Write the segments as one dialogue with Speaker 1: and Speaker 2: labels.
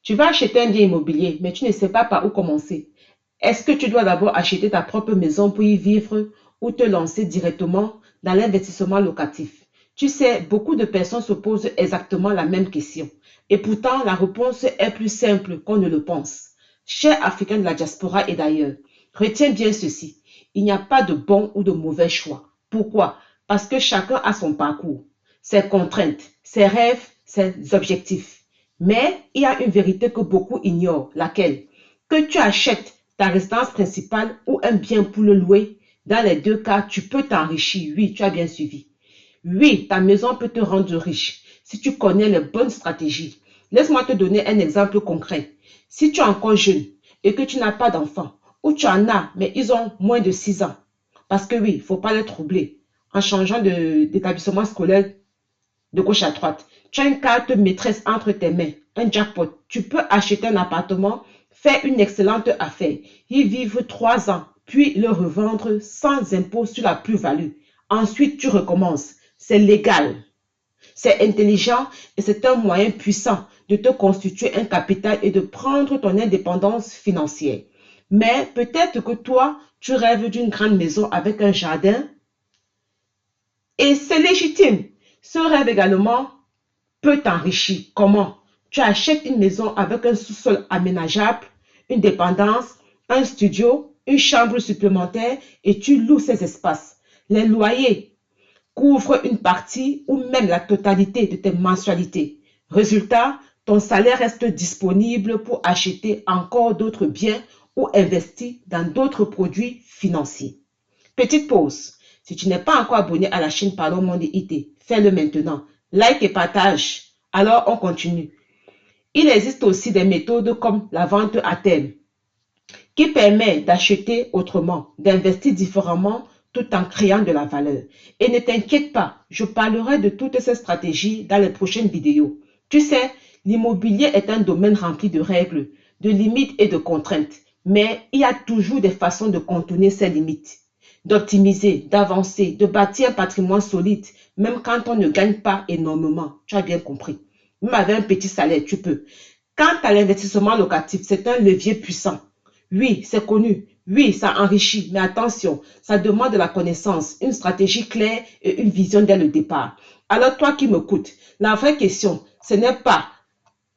Speaker 1: Tu vas acheter un bien immobilier, mais tu ne sais pas par où commencer. Est-ce que tu dois d'abord acheter ta propre maison pour y vivre ou te lancer directement dans l'investissement locatif? Tu sais, beaucoup de personnes se posent exactement la même question. Et pourtant, la réponse est plus simple qu'on ne le pense. Chers Africains de la diaspora et d'ailleurs, retiens bien ceci. Il n'y a pas de bon ou de mauvais choix. Pourquoi? Parce que chacun a son parcours, ses contraintes, ses rêves, ses objectifs. Mais il y a une vérité que beaucoup ignorent, laquelle? Que tu achètes ta résidence principale ou un bien pour le louer, dans les deux cas, tu peux t'enrichir. Oui, tu as bien suivi. Oui, ta maison peut te rendre riche si tu connais les bonnes stratégies. Laisse-moi te donner un exemple concret. Si tu es encore jeune et que tu n'as pas d'enfant, ou tu en as, mais ils ont moins de 6 ans, parce que oui, il ne faut pas les troubler en changeant d'établissement scolaire de gauche à droite. Tu as une carte maîtresse entre tes mains, un jackpot. Tu peux acheter un appartement, faire une excellente affaire, y vivre 3 ans, puis le revendre sans impôt sur la plus-value. Ensuite, tu recommences. C'est légal, c'est intelligent et c'est un moyen puissant de te constituer un capital et de prendre ton indépendance financière. Mais peut-être que toi, tu rêves d'une grande maison avec un jardin et c'est légitime. Ce rêve également peut t'enrichir. Comment? Tu achètes une maison avec un sous-sol aménageable, une dépendance, un studio, une chambre supplémentaire et tu loues ces espaces. Les loyers couvrent une partie ou même la totalité de tes mensualités. Résultat, ton salaire reste disponible pour acheter encore d'autres biens ou investir dans d'autres produits financiers. Petite pause. Si tu n'es pas encore abonné à la chaîne Parlons Monde IT, fais-le maintenant. Like et partage. Alors, on continue. Il existe aussi des méthodes comme la vente à terme qui permet d'acheter autrement, d'investir différemment tout en créant de la valeur. Et ne t'inquiète pas, je parlerai de toutes ces stratégies dans les prochaines vidéos. Tu sais, l'immobilier est un domaine rempli de règles, de limites et de contraintes. Mais il y a toujours des façons de contourner ces limites, d'optimiser, d'avancer, de bâtir un patrimoine solide, même quand on ne gagne pas énormément. Tu as bien compris. Même avec un petit salaire, tu peux. Quant à l'investissement locatif, c'est un levier puissant. Oui, c'est connu. Oui, ça enrichit. Mais attention, ça demande de la connaissance, une stratégie claire et une vision dès le départ. Alors, toi qui m'écoutes, la vraie question, ce n'est pas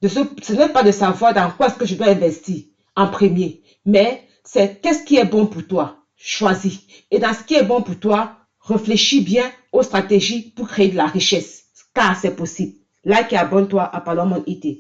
Speaker 1: de savoir dans quoi est-ce que je dois investir en premier, mais c'est qu'est-ce qui est bon pour toi. Choisis. Et dans ce qui est bon pour toi, réfléchis bien aux stratégies pour créer de la richesse, car c'est possible. Like et abonne-toi à Parlons Monde IT.